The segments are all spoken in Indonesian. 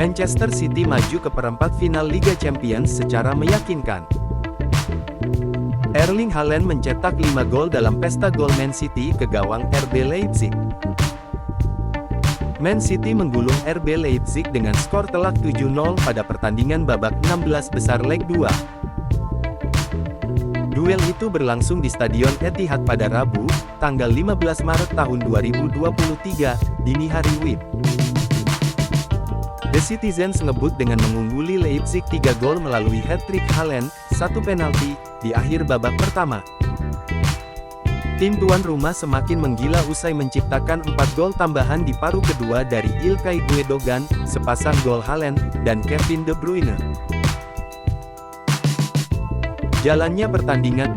Manchester City maju ke perempat final Liga Champions secara meyakinkan. Erling Haaland mencetak 5 gol dalam pesta gol Man City ke gawang RB Leipzig. Man City menggulung RB Leipzig dengan skor telak 7-0 pada pertandingan babak 16 besar leg 2. Duel itu berlangsung di Stadion Etihad pada Rabu, tanggal 15 Maret tahun 2023, dini hari WIB. The Citizens ngebut dengan mengungguli Leipzig 3 gol melalui hat-trick Haaland, 1 penalti, di akhir babak pertama. Tim tuan rumah semakin menggila usai menciptakan 4 gol tambahan di paruh kedua dari Ilkay Gundogan, sepasang gol Haaland, dan Kevin De Bruyne. Jalannya pertandingan,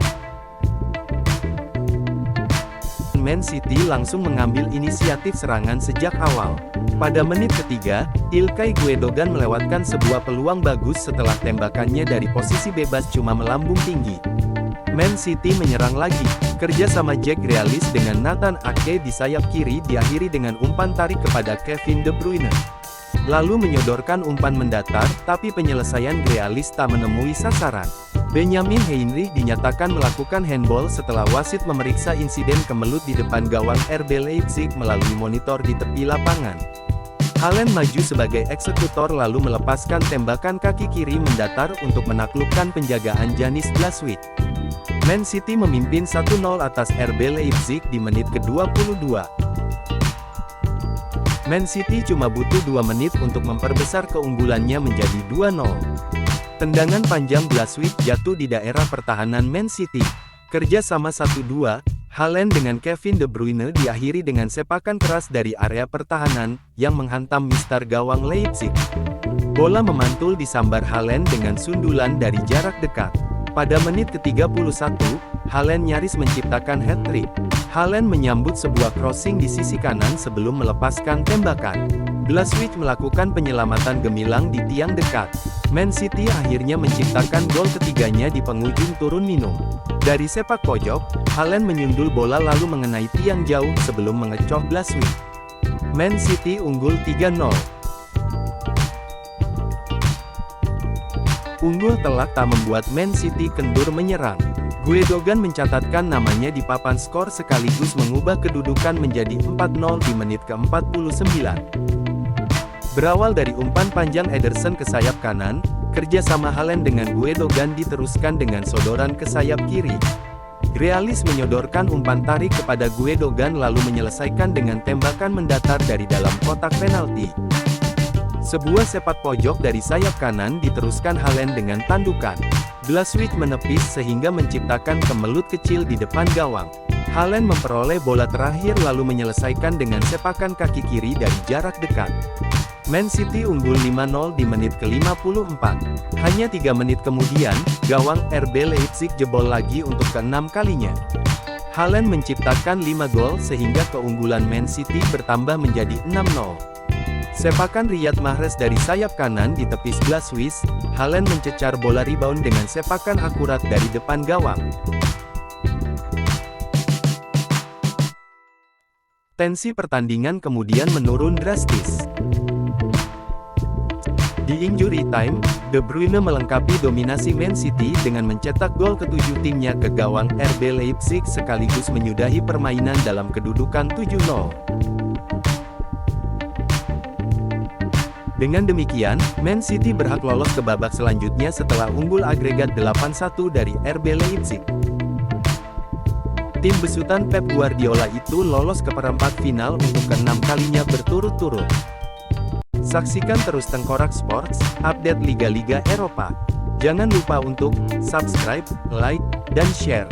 Man City langsung mengambil inisiatif serangan sejak awal. Pada menit ketiga, Ilkay Gundogan melewatkan sebuah peluang bagus setelah tembakannya dari posisi bebas cuma melambung tinggi. Man City menyerang lagi, kerjasama Jack Grealish dengan Nathan Ake di sayap kiri diakhiri dengan umpan tarik kepada Kevin De Bruyne. Lalu menyodorkan umpan mendatar, tapi penyelesaian Grealish tak menemui sasaran. Benjamin Heinrich dinyatakan melakukan handball setelah wasit memeriksa insiden kemelut di depan gawang RB Leipzig melalui monitor di tepi lapangan. Haaland maju sebagai eksekutor lalu melepaskan tembakan kaki kiri mendatar untuk menaklukkan penjagaan Janis Blaswijk. Man City memimpin 1-0 atas RB Leipzig di menit ke-22. Man City cuma butuh 2 menit untuk memperbesar keunggulannya menjadi 2-0. Tendangan panjang Blaswijk jatuh di daerah pertahanan Man City. Kerja sama 1-2, Haaland dengan Kevin De Bruyne diakhiri dengan sepakan keras dari area pertahanan, yang menghantam mistar gawang Leipzig. Bola memantul disambar Haaland dengan sundulan dari jarak dekat. Pada menit ke-31, Haaland nyaris menciptakan hat-trick. Haaland menyambut sebuah crossing di sisi kanan sebelum melepaskan tembakan. Blaswijk melakukan penyelamatan gemilang di tiang dekat. Man City akhirnya menciptakan gol ketiganya di penghujung turun minum. Dari sepak pojok, Haaland menyundul bola lalu mengenai tiang jauh sebelum mengecoh Blaswijk. Man City unggul 3-0. Unggul telak tak membuat Man City kendur menyerang. Gundogan mencatatkan namanya di papan skor sekaligus mengubah kedudukan menjadi 4-0 di menit ke-49. Berawal dari umpan panjang Ederson ke sayap kanan, kerjasama Haaland dengan Gundogan diteruskan dengan sodoran ke sayap kiri. Grealish menyodorkan umpan tarik kepada Gundogan lalu menyelesaikan dengan tembakan mendatar dari dalam kotak penalti. Sebuah sepak pojok dari sayap kanan diteruskan Haaland dengan tandukan. Blaswijk menepis sehingga menciptakan kemelut kecil di depan gawang. Haaland memperoleh bola terakhir lalu menyelesaikan dengan sepakan kaki kiri dari jarak dekat. Man City unggul 5-0 di menit ke-54. Hanya 3 menit kemudian, gawang RB Leipzig jebol lagi untuk ke-6 kalinya. Haaland menciptakan 5 gol sehingga keunggulan Man City bertambah menjadi 6-0. Sepakan Riyad Mahrez dari sayap kanan ditepis Blaswijk, Haaland mencecar bola rebound dengan sepakan akurat dari depan gawang. Tensi pertandingan kemudian menurun drastis. Di injury time, De Bruyne melengkapi dominasi Man City dengan mencetak gol ke-7 timnya ke gawang RB Leipzig sekaligus menyudahi permainan dalam kedudukan 7-0. Dengan demikian, Man City berhak lolos ke babak selanjutnya setelah unggul agregat 8-1 dari RB Leipzig. Tim besutan Pep Guardiola itu lolos ke perempat final untuk ke-6 kalinya berturut-turut. Saksikan terus Tengkorak Sports, update Liga-Liga Eropa. Jangan lupa untuk subscribe, like, dan share.